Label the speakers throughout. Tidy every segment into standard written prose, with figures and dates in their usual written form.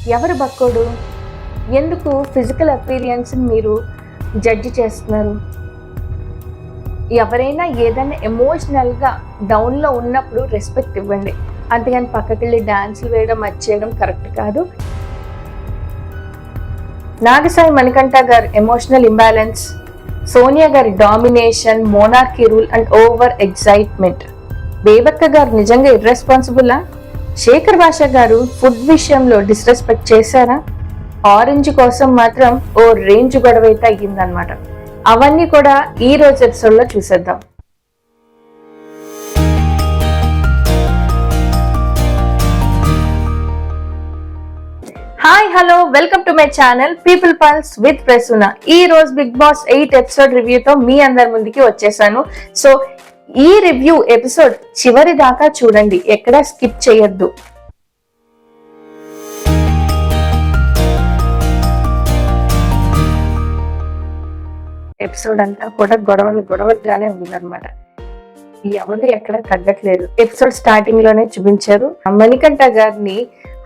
Speaker 1: ఎవరు బక్కోడు? ఎందుకు physical appearance మీరు జడ్జి చేస్తున్నారు? ఎవరైనా ఏదైనా ఎమోషనల్గా డౌన్లో ఉన్నప్పుడు రెస్పెక్ట్ ఇవ్వండి, అంతేగాని పక్కకి వెళ్ళి డాన్సులు వేయడం అది చేయడం కరెక్ట్ కాదు. నాగసాయి మణికంఠ గారు ఎమోషనల్ ఇంబ్యాలెన్స్, సోనియా గారి domination, monarchy rule and over excitement. Bebakka గారు నిజంగా ఇర్రెస్పాన్సిబులా? శేఖర్ భాష గారు ఫుడ్ విషయంలో డిస్రెస్పెక్ట్ చేశారా? ఆరెంజ్ కోసం మాత్రం ఓ రేంజ్ గొడవ అయితే అయ్యిందనమాట. అవన్నీ కూడా ఈ రోజు ఎపిసోడ్ లో చూసేద్దాం. Hi hello, welcome to my channel people pulse with Prasuna. ఈ రోజు బిగ్ బాస్ 8 ఎపిసోడ్ రివ్యూతో మీ అందరి ముందుకి వచ్చేసాను. సో ఈ రివ్యూ ఎపిసోడ్ చివరి దాకా చూడండి, ఎక్కడా స్కిప్ చేయొద్దు. ఎపిసోడ్ అంతా కూడా గొడవలుగానే ఉందన్నమాట. ఎవరు ఎక్కడ తగ్గట్లేదు. ఎపిసోడ్ స్టార్టింగ్ లోనే చూపించారు మణికంఠ గారిని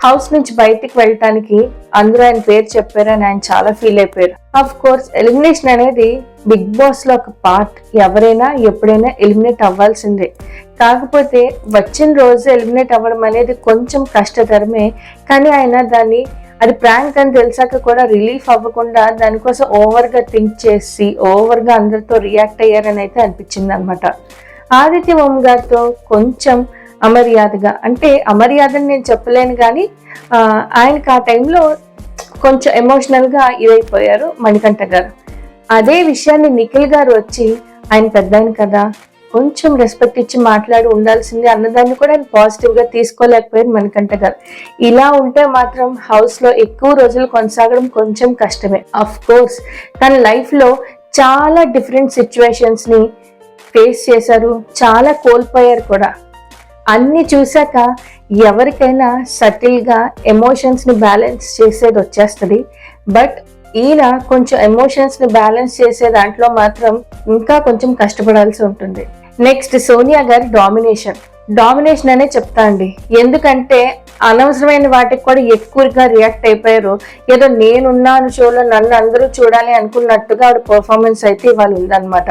Speaker 1: హౌస్ నుంచి బయటికి వెళ్ళటానికి అందరూ ఆయన పేరు చెప్పారని ఆయన చాలా ఫీల్ అయిపోయారు. ఆఫ్ కోర్స్ ఎలిమినేషన్ అనేది బిగ్ బాస్ లో ఒక పార్ట్. ఎవరైనా ఎప్పుడైనా ఎలిమినేట్ అవ్వాల్సిందే. కాకపోతే వచ్చిన రోజు ఎలిమినేట్ అవ్వడం అనేది కొంచెం కష్టతరమే. కానీ ఆయన దాన్ని అది ప్రాంక్ అని తెలిసాక కూడా రిలీఫ్ అవ్వకుండా దానికోసం ఓవర్ గా థింక్ చేసి ఓవర్ గా అందరితో రియాక్ట్ అయ్యారని అయితే అనిపించింది అనమాట. ఆదిత్య ఓం గారితో కొంచెం అమర్యాదగా, అంటే అమర్యాదని నేను చెప్పలేను కానీ ఆయనకి ఆ టైంలో కొంచెం ఎమోషనల్ గా ఇదైపోయారు మణికంఠ గారు. అదే విషయాన్ని నిఖిల్ గారు వచ్చి ఆయన పెద్ద ఆయన కదా, కొంచెం రెస్పెక్ట్ ఇచ్చి మాట్లాడి ఉండాల్సింది అన్నదాన్ని కూడా ఆయన పాజిటివ్ గా తీసుకోలేకపోయారు మణికంఠ గారు. ఇలా ఉంటే మాత్రం హౌస్ లో ఎక్కువ రోజులు కొనసాగడం కొంచెం కష్టమే. అఫ్ కోర్స్ తన లైఫ్ లో చాలా డిఫరెంట్ సిచ్యువేషన్స్ ని ఫేస్ చేశారు, చాలా కోల్పోయారు కూడా. అన్ని చూసాక ఎవరికైనా సటిల్ గా ఎమోషన్స్ ని బ్యాలెన్స్ చేసేది వచ్చేస్తుంది. బట్ ఈయన కొంచెం ఎమోషన్స్ ని బ్యాలెన్స్ చేసే దాంట్లో మాత్రం ఇంకా కొంచెం కష్టపడాల్సి ఉంటుంది. నెక్స్ట్ సోనియా గారి డామినేషన్ అనే చెప్తా అండి. ఎందుకంటే అనవసరమైన వాటికి కూడా ఎక్కువగా రియాక్ట్ అయిపోయారు. ఏదో నేనున్నాను షోలో నన్ను అందరూ చూడాలి అనుకున్నట్టుగా ఆవిడ పర్ఫార్మెన్స్ అయితే ఇవాళ ఉందన్నమాట.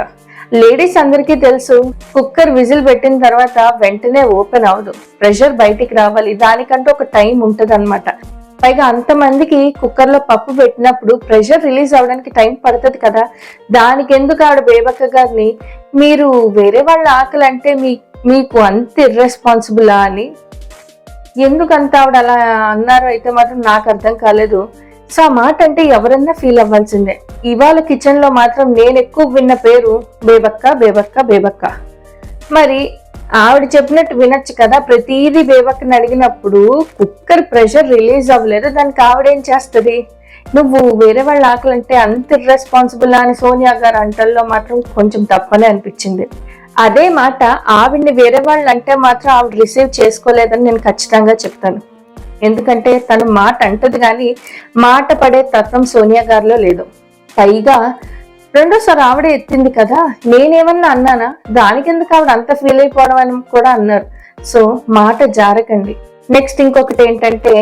Speaker 1: లేడీస్ అందరికీ తెలుసు, కుక్కర్ విజిల్ పెట్టిన తర్వాత వెంటనే ఓపెన్ అవ్వదు, ప్రెషర్ బయటికి రావాలి, దానికంటూ ఒక టైం ఉంటది అనమాట. పైగా అంతమందికి కుక్కర్ లో పప్పు పెట్టినప్పుడు ప్రెషర్ రిలీజ్ అవడానికి టైం పడుతుంది కదా. దానికి ఎందుకు ఆవిడ బేబక్క గారిని మీరు వేరే వాళ్ళ ఆకలి అంటే మీకు అంత ఇర్రెస్పాన్సిబులా అని ఎందుకంత ఆవిడ అలా అన్నారో అయితే మాత్రం నాకు అర్థం కాలేదు. సో ఆ మాట అంటే ఎవరన్నా ఫీల్ అవ్వాల్సిందే. ఇవాళ కిచెన్ లో మాత్రం నేను ఎక్కువ విన్న పేరు బేబక్క. మరి ఆవిడ చెప్పినట్టు వినొచ్చు కదా. ప్రతిదీ బేబక్కని అడిగినప్పుడు కుక్కర్ ప్రెషర్ రిలీజ్ అవ్వలేదు, దానికి ఆవిడేం చేస్తుంది? నువ్వు వేరే వాళ్ళ ఆకలంటే అంత ఇర్రెస్పాన్సిబుల్ అని సోనియా గారు అంటల్లో మాత్రం కొంచెం తప్పనే అనిపించింది. అదే మాట ఆవిడ్ని వేరే వాళ్ళు అంటే మాత్రం ఆవిడ రిసీవ్ చేసుకోలేదని నేను ఖచ్చితంగా చెప్తాను. ఎందుకంటే తను మాట అంటది కానీ మాట పడే తత్వం సోనియా గారిలో లేదు. పైగా రెండోసారి ఆవిడే ఎత్తింది కదా, నేనేమన్నా అన్నానా? దానికి ఎందుకు ఆవిడ అంత ఫీల్ అయిపోవడం అని కూడా అన్నారు. సో మాట జారకండి. నెక్స్ట్ ఇంకొకటి ఏంటంటే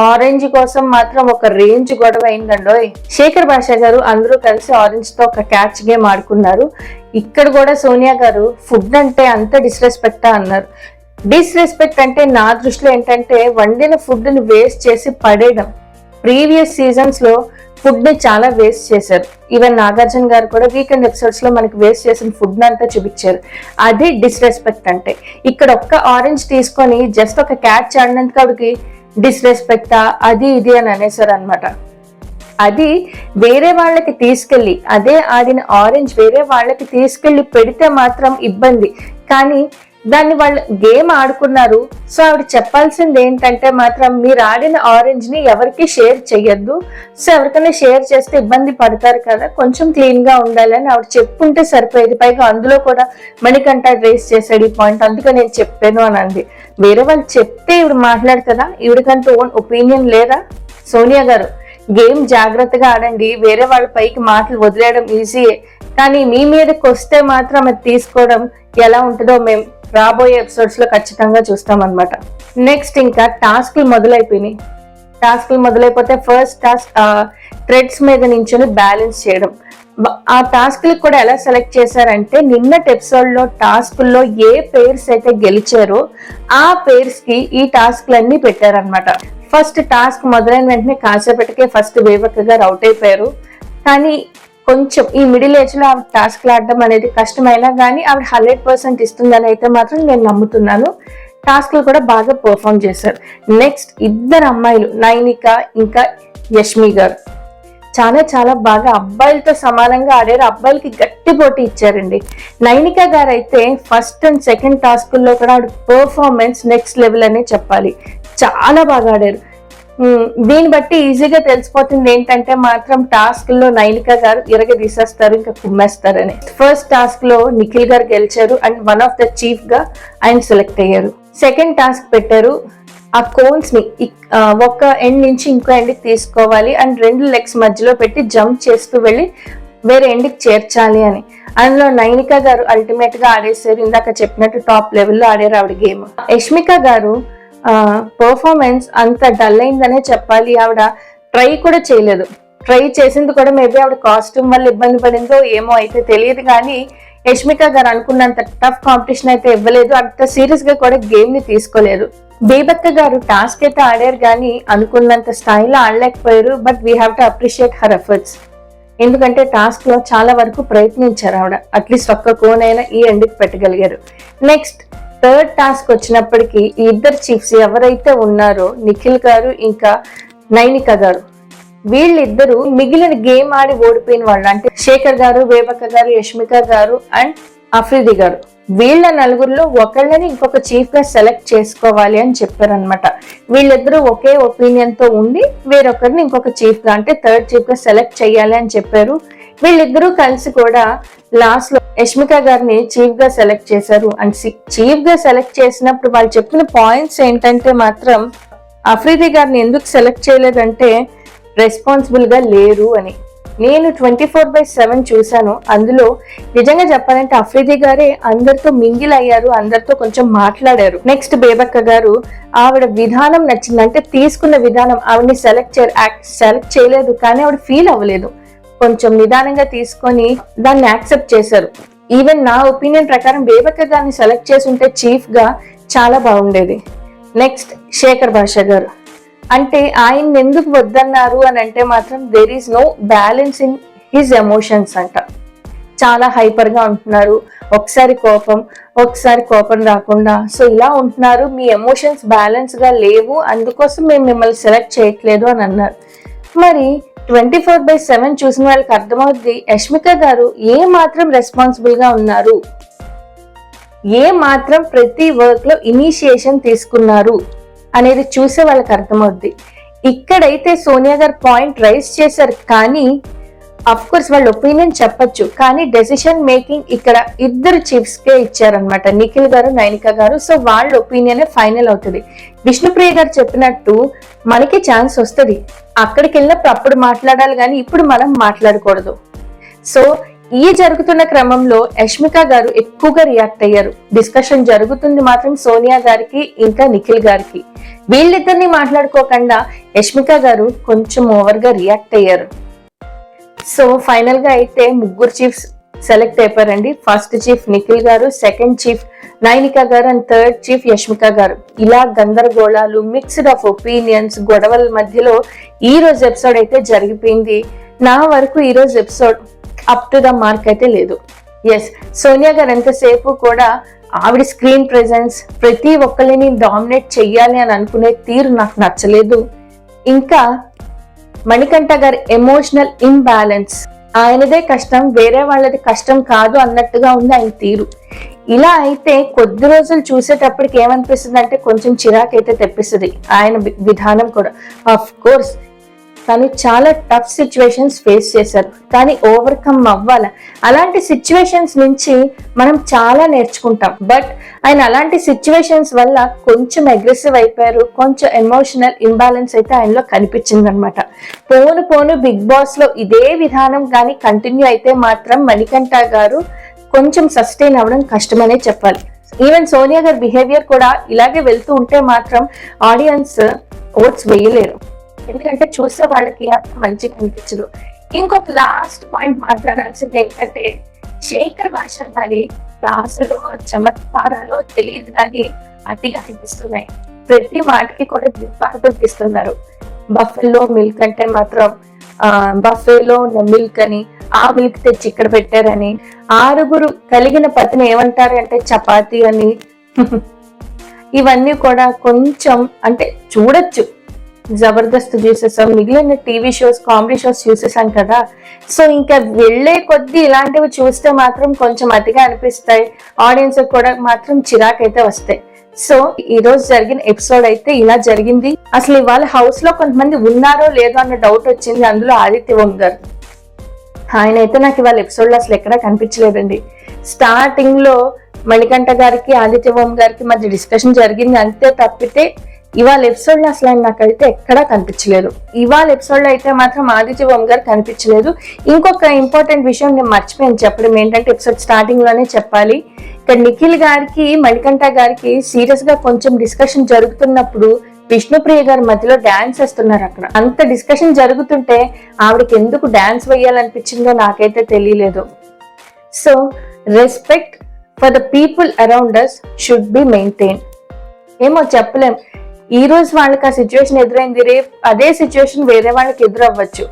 Speaker 1: ఆరెంజ్ కోసం మాత్రం ఒక రేంజ్ గొడవ అయిందండోయ్. శేఖర్ భాష గారు అందరూ కలిసి ఆరెంజ్ తో ఒక క్యాచ్ గేమ్ ఆడుకున్నారు. ఇక్కడ కూడా సోనియా గారు ఫుడ్ అంటే అంత డిస్రెస్పెక్టా అన్నారు. డిస్రెస్పెక్ట్ అంటే నా దృష్టిలో ఏంటంటే వండిన ఫుడ్ ని వేస్ట్ చేసి పడేయడం. ప్రీవియస్ సీజన్స్ లో ఫుడ్ ని చాలా వేస్ట్ చేశారు. ఈవెన్ నాగార్జున గారు కూడా వీకెండ్ ఎపిసోడ్స్ లో మనకి వేస్ట్ చేసిన ఫుడ్ అంతా చూపించారు. అది డిస్రెస్పెక్ట్ అంటే. ఇక్కడ ఒక్క ఆరెంజ్ తీసుకొని జస్ట్ ఒక క్యాచ్ ఆడినందుకు ఆవిడకి డిస్రెస్పెక్టా అది ఇది అని అనేసారు అనమాట. అది వేరే వాళ్ళకి తీసుకెళ్ళి, అదే ఆడిన ఆరెంజ్ వేరే వాళ్ళకి తీసుకెళ్లి పెడితే మాత్రం ఇబ్బంది. కానీ దాన్ని వాళ్ళు గేమ్ ఆడుకున్నారు. సో ఆవిడ చెప్పాల్సింది ఏంటంటే మాత్రం మీరు ఆడిన ఆరెంజ్ ని ఎవరికి షేర్ చెయ్యొద్దు. సో ఎవరికైనా షేర్ చేస్తే ఇబ్బంది పడతారు కదా, కొంచెం క్లీన్ గా ఉండాలని ఆవిడ చెప్పుంటే సరిపోయేది. పైగా అందులో కూడా మణికంఠ రేస్ చేసాడు ఈ పాయింట్, అందుకే నేను చెప్పాను అని అంది. వేరే వాళ్ళు చెప్తే ఈవిడ మాట్లాడుతుందా? ఈవిడకంటూ ఓన్ ఒపీనియన్ లేదా? సోనియా గారు గేమ్ జాగ్రత్తగా ఆడండి. వేరే వాళ్ళ పైకి మాటలు వదిలేయడం ఈజీయే, కానీ మీ మీదకి వస్తే మాత్రం అది తీసుకోవడం ఎలా ఉంటుందో మేము రాబోయే ఎపిసోడ్స్ లో ఖచ్చితంగా చూస్తాం అన్నమాట. నెక్స్ట్ ఇంకా టాస్క్లు మొదలైపోతే ఫస్ట్ టాస్క్ థ్రెడ్స్ మీద నించుని బ్యాలెన్స్ చేయడం. ఆ టాస్క్లు కూడా ఎలా సెలెక్ట్ చేశారంటే నిన్నటి ఎపిసోడ్ లో టాస్క్ల్లో ఏ పేర్స్ అయితే గెలిచారో ఆ పేర్స్ కి ఈ టాస్క్లన్నీ పెట్టారనమాట. ఫస్ట్ టాస్క్ మొదలైన వెంటనే కాసేపటికే ఫస్ట్ వేవక్క గారు అవుట్ అయిపోయారు. కానీ కొంచెం ఈ మిడిల్ ఏజ్ లో ఆవిడ టాస్క్లు ఆడడం అనేది కష్టమైనా కానీ ఆవిడ 100% ఇస్తుందని అయితే మాత్రం నేను నమ్ముతున్నాను. టాస్క్లు కూడా బాగా పర్ఫామ్ చేశారు. నెక్స్ట్ ఇద్దరు అమ్మాయిలు నైనిక ఇంకా యష్మి గారు చాలా బాగా అబ్బాయిలతో సమానంగా ఆడారు. అబ్బాయిలకి గట్టి పోటీ ఇచ్చారండి. నైనిక గారు అయితే ఫస్ట్ అండ్ సెకండ్ టాస్కుల్లో కూడా ఆవిడ పర్ఫార్మెన్స్ నెక్స్ట్ లెవెల్ అనే చెప్పాలి. చాలా బాగా ఆడారు. దీన్ని బట్టి ఈజీగా తెలిసిపోతుంది ఏంటంటే మాత్రం టాస్క్ లో నైనిక గారు తీసేస్తారు, ఇంకా కుమ్మేస్తారని. ఫస్ట్ టాస్క్ లో నిఖిల్ గారు గెలిచారు and one of the chief గా ఆయన సెలెక్ట్ అయ్యారు. సెకండ్ టాస్క్ పెట్టారు, ఆ కోన్స్ ని ఒక ఎండ్ నుంచి ఇంకో ఎండ్కి తీసుకోవాలి అండ్ 2 లెగ్స్ మధ్యలో పెట్టి జంప్ చేస్తూ వెళ్ళి వేరే ఎండ్కి చేర్చాలి అని. అందులో నైనిక గారు అల్టిమేట్ గా ఆడేసారు. ఇందాక చెప్పినట్టు టాప్ లెవెల్లో ఆడారు ఆవిడ గేమ్. యష్మిక గారు పర్ఫార్మెన్స్ అంత డల్ అయిందనే చెప్పాలి. ఆవిడ ట్రై కూడా చేయలేదు. ట్రై చేసింది కూడా మేబీ ఆవిడ కాస్ట్యూమ్ వల్ల ఇబ్బంది పడిందో ఏమో అయితే తెలియదు, కానీ యష్మిక గారు అనుకున్నంత టఫ్ కాంపిటీషన్ అయితే ఇవ్వలేదు. అంత సీరియస్ గా కూడా గేమ్ ని తీసుకోలేదు. బేబక్క గారు టాస్క్ అయితే ఆడారు కానీ అనుకున్నంత స్థాయిలో ఆడలేకపోయారు. But we have to appreciate her efforts. ఎందుకంటే టాస్క్ లో చాలా వరకు ప్రయత్నించారు ఆవిడ. అట్లీస్ట్ ఒక్క కోనైనా ఈ ఎండ్కి పెట్టగలిగారు. నెక్స్ట్ థర్డ్ టాస్క్ వచ్చినప్పటికీ ఈ ఇద్దరు చీఫ్స్ ఎవరైతే ఉన్నారో నిఖిల్ గారు ఇంకా నైనిక గారు, వీళ్ళిద్దరూ మిగిలిన గేమ్ ఆడి ఓడిపోయిన వాళ్ళు. అంటే శేఖర్ గారు, వేబక్క గారు, యష్మిక గారు అండ్ అఫ్రిది గారు, వీళ్ళ నలుగురిలో ఒకళ్ళని ఇంకొక చీఫ్ గా సెలెక్ట్ చేసుకోవాలి అని చెప్పారనమాట. వీళ్ళిద్దరూ ఒకే ఒపీనియన్ తో ఉండి వేరొకరిని ఇంకొక చీఫ్ గా అంటే థర్డ్ చీఫ్ గా సెలెక్ట్ చేయాలి అని చెప్పారు. వీళ్ళిద్దరూ కలిసి కూడా లాస్ట్ లో యష్మిక గారిని చీఫ్ గా సెలెక్ట్ చేశారు. అండ్ చీఫ్ గా సెలెక్ట్ చేసినప్పుడు వాళ్ళు చెప్పిన పాయింట్స్ ఏంటంటే మాత్రం అఫ్రిది గారిని ఎందుకు సెలెక్ట్ చేయలేదంటే రెస్పాన్సిబుల్ గా లేరు అని. నేను 24/7 చూశాను. అందులో నిజంగా చెప్పాలంటే అఫ్రిది గారే అందరితో మింగిల్ అయ్యారు, అందరితో కొంచెం మాట్లాడారు. నెక్స్ట్ బేబక్క గారు, ఆవిడ విధానం నచ్చింది. అంటే తీసుకున్న విధానం, ఆవిడని సెలెక్ట్ చేయలేదు కానీ ఆవిడ ఫీల్ అవ్వలేదు. కొంచెం నిదానంగా తీసుకొని దాన్ని యాక్సెప్ట్ చేశారు. ఈవెన్ నా ఒపీనియన్ ప్రకారం బేబక్క గారిని సెలెక్ట్ చేసి ఉంటే చీఫ్ గా చాలా బాగుండేది. నెక్స్ట్ శేఖర్ భాష గారు, అంటే ఆయన ఎందుకు వద్దన్నారు అని అంటే మాత్రం there is no balance in his emotions అంట. చాలా హైపర్ గా ఉంటున్నారు, ఒకసారి కోపం రాకుండా సో ఇలా ఉంటున్నారు, మీ ఎమోషన్స్ బ్యాలెన్స్ గా లేవు, అందుకోసం మేము మిమ్మల్ని సెలెక్ట్ చేయట్లేదు అని అన్నారు. మరి 24/7 చూసిన వాళ్ళకి అర్థమవుద్ది యష్మిక గారు ఏ మాత్రం రెస్పాన్సిబుల్ గా ఉన్నారు, ఏ మాత్రం ప్రతి వర్క్ లో ఇనిషియేషన్ తీసుకున్నారు అనేది చూసే వాళ్ళకి అర్థమవుద్ది. ఇక్కడైతే సోనియా గారు పాయింట్ రైజ్ చేశారు కానీ అఫ్ కోర్స్ వాళ్ళ ఒపీనియన్ చెప్పొచ్చు, కానీ డెసిషన్ మేకింగ్ ఇక్కడ ఇద్దరు చీఫ్స్ కే ఇచ్చారనమాట, నిఖిల్ గారు, నైనిక గారు. సో వాళ్ళ ఒపీనియన్ ఫైనల్ అవుతుంది. విష్ణుప్రియ గారు చెప్పినట్టు మనకి ఛాన్స్ వస్తుంది, అక్కడికి వెళ్ళినప్పుడు అప్పుడు మాట్లాడాలి కానీ ఇప్పుడు మనం మాట్లాడకూడదు. సో ఈ జరుగుతున్న క్రమంలో యష్మిక గారు ఎక్కువగా రియాక్ట్ అయ్యారు. డిస్కషన్ జరుగుతుంది మాత్రం సోనియా గారికి ఇంకా నిఖిల్ గారికి. వీళ్ళిద్దరిని మాట్లాడుకోకుండా యష్మిక గారు కొంచెం ఓవర్ గా రియాక్ట్ అయ్యారు. సో ఫైనల్ గా అయితే ముగ్గురు చీఫ్స్ సెలెక్ట్ అయిపోయారండి. ఫస్ట్ చీఫ్ నిఖిల్ గారు, సెకండ్ చీఫ్ నైనిక గారు అండ్ థర్డ్ చీఫ్ యష్మిక గారు. ఇలా గందరగోళాలు, మిక్స్డ్ ఆఫ్ ఒపీనియన్స్, గొడవల మధ్యలో ఈ రోజు ఎపిసోడ్ అయితే జరిగిపోయింది. నా వరకు ఈ రోజు episode up to the mark అయితే లేదు. ఎస్, సోనియా గారు ఎంతసేపు కూడా ఆవిడ స్క్రీన్ ప్రెజెన్స్, ప్రతి ఒక్కరిని డామినేట్ చెయ్యాలి అని అనుకునే తీరు నాకు నచ్చలేదు. ఇంకా మణికంఠ గారి ఎమోషనల్ ఇంబ్యాలెన్స్, ఆయనదే కష్టం వేరే వాళ్ళది కష్టం కాదు అన్నట్టుగా ఉంది ఆయన తీరు. ఇలా అయితే కొద్ది రోజులు చూసేటప్పటికి ఏమనిపిస్తుంది అంటే కొంచెం చిరాకైతే తెప్పిస్తుంది ఆయన విధానం కూడా. ఆఫ్ కోర్స్ తను చాలా టఫ్ సిచ్యువేషన్స్ ఫేస్ చేశారు కానీ ఓవర్కమ్ అవ్వాలి. అలాంటి సిచ్యువేషన్స్ నుంచి మనం చాలా నేర్చుకుంటాం. బట్ ఆయన అలాంటి సిచ్యువేషన్స్ వల్ల కొంచెం అగ్రెసివ్ అయిపోయారు, కొంచెం ఎమోషనల్ ఇంబ్యాలెన్స్ అయితే ఆయనలో కనిపించింది అనమాట. పోను బిగ్ బాస్ లో ఇదే విధానం కానీ కంటిన్యూ అయితే మాత్రం మణికంఠ గారు కొంచెం సస్టైన్ అవ్వడం కష్టమనే చెప్పాలి. ఈవెన్ సోనియా గారి బిహేవియర్ కూడా ఇలాగే వెళ్తూ ఉంటే మాత్రం ఆడియన్స్ ఓట్స్ వేయలేరు, ఎందుకంటే చూసే వాళ్ళకి అంత మంచిగా అనిపించదు. ఇంకొక లాస్ట్ పాయింట్ మాట్లాడాల్సింది ఏంటంటే శేఖర్ భాష గారి క్లాసులో చమత్కారాలు తెలియదు కానీ అతిగా అనిపిస్తున్నాయి. ప్రతి వాటికి కూడా దిప్పాడుపిస్తున్నారు. బఫెలో మిల్క్ అంటే మాత్రం బఫేలో ఉన్న మిల్క్ అని, ఆ మిల్క్ తెచ్చి ఇక్కడ పెట్టారని, 6 కలిగిన పతిని ఏమంటారు అంటే చపాతీ అని. ఇవన్నీ కూడా కొంచెం అంటే చూడొచ్చు, జబర్దస్త్ చూసేసాం, మిగిలిన టీవీ షోస్ కామెడీ షోస్ చూసేసాం కదా. సో ఇంకా వెళ్లే కొద్దీ ఇలాంటివి చూస్తే మాత్రం కొంచెం అతిగా అనిపిస్తాయి, ఆడియన్స్ కూడా మాత్రం చిరాకైతే వస్తాయి. సో ఈ రోజు జరిగిన ఎపిసోడ్ అయితే ఇలా జరిగింది. అసలు ఇవాళ హౌస్ లో కొంతమంది ఉన్నారో లేదో అన్న డౌట్ వచ్చింది. అందులో ఆదిత్య ఓం గారు, ఆయన అయితే నాకు ఇవాళ ఎపిసోడ్ లో అసలు ఎక్కడా కనిపించలేదండి. స్టార్టింగ్ లో మణికంఠ గారికి ఆదిత్య ఓం గారికి మధ్య డిస్కషన్ జరిగింది అంతే తప్పితే ఇవాళ ఎపిసోడ్ లో అసలు నాకైతే ఎక్కడా కనిపించలేదు. ఇవాళ ఎపిసోడ్ లో అయితే మాత్రం ఆదిత్య ఓం గారు కనిపించలేదు. ఇంకొక ఇంపార్టెంట్ విషయం నేను మర్చిపోయాను చెప్పడం, ఏంటంటే ఎపిసోడ్ స్టార్టింగ్ లోనే చెప్పాలి. ఇక్కడ నిఖిల్ గారికి మణికంఠ గారికి సీరియస్ గా కొంచెం డిస్కషన్ జరుగుతున్నప్పుడు విష్ణుప్రియ గారి మధ్యలో డాన్స్ వేస్తున్నారు. అక్కడ అంత డిస్కషన్ జరుగుతుంటే ఆవిడకి ఎందుకు డాన్స్ వేయాలనిపించిందో నాకైతే తెలియలేదు. So respect for the people around us should be maintain. ఏమో చెప్పలేం, ఈ రోజు వాళ్ళకి ఆ సిచ్యువేషన్ ఎదురైంది, రేపు అదే సిచ్యువేషన్ వేరే వాళ్ళకి ఎదురవ్వచ్చు.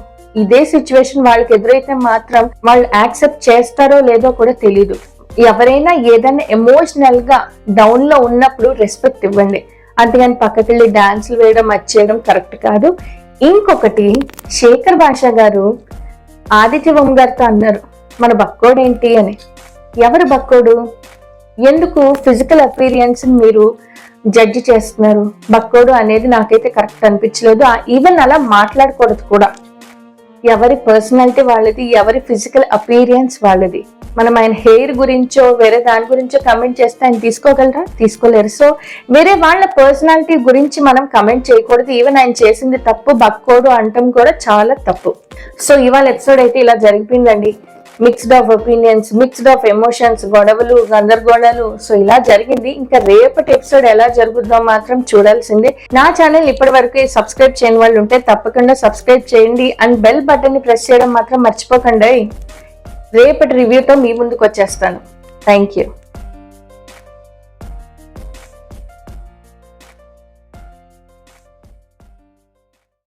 Speaker 1: ఇదే సిచ్యువేషన్ వాళ్ళకి ఎదురైతే మాత్రం వాళ్ళు యాక్సెప్ట్ చేస్తారో లేదో కూడా తెలీదు. ఎవరైనా ఏదైనా ఎమోషనల్ గా డౌన్ లో ఉన్నప్పుడు రెస్పెక్ట్ ఇవ్వండి, అంతేగాని పక్కకెళ్ళి డాన్సులు వేయడం వచ్చేయడం కరెక్ట్ కాదు. ఇంకొకటి, శేఖర్ భాష గారు ఆదిత్య ఓం గారితో అన్నారు మన బక్కోడు ఏంటి అని. ఎవరు బక్కోడు? ఎందుకు ఫిజికల్ అపీరియన్స్ మీరు జడ్జి చేస్తున్నారు? బక్కోడు అనేది నాకైతే కరెక్ట్ అనిపించలేదు. ఈవెన్ అలా మాట్లాడకూడదు కూడా. ఎవరి పర్సనాలిటీ వాళ్ళది, ఎవరి ఫిజికల్ అపీరియన్స్ వాళ్ళది. మనం ఆయన హెయిర్ గురించో వేరే దాని గురించో కమెంట్ చేస్తే ఆయన తీసుకోగలరా? తీసుకోలేరు. సో వేరే వాళ్ళ పర్సనాలిటీ గురించి మనం కమెంట్ చేయకూడదు. ఈవెన్ ఆయన చేసింది తప్పు, బక్కోడు అంటాం కూడా చాలా తప్పు. సో ఇవాళ ఎపిసోడ్ అయితే ఇలా జరిగిపోయిందండి. Mixed of opinions, mixed of emotions, గొడవలు, గందరగోళాలు. సో ఇలా జరిగింది. ఇంకా రేపటి ఎపిసోడ్ ఎలా జరుగుతుందో మాత్రం చూడాల్సిందే. నా ఛానల్ ఇప్పటి వరకు సబ్స్క్రైబ్ చేయని వాళ్ళు ఉంటే తప్పకుండా సబ్స్క్రైబ్ చేయండి అండ్ బెల్ బటన్ ని ప్రెస్ చేయడం మాత్రం మర్చిపోకండి. రేపటి రివ్యూతో మీ ముందుకు వచ్చేస్తాను. Thank you.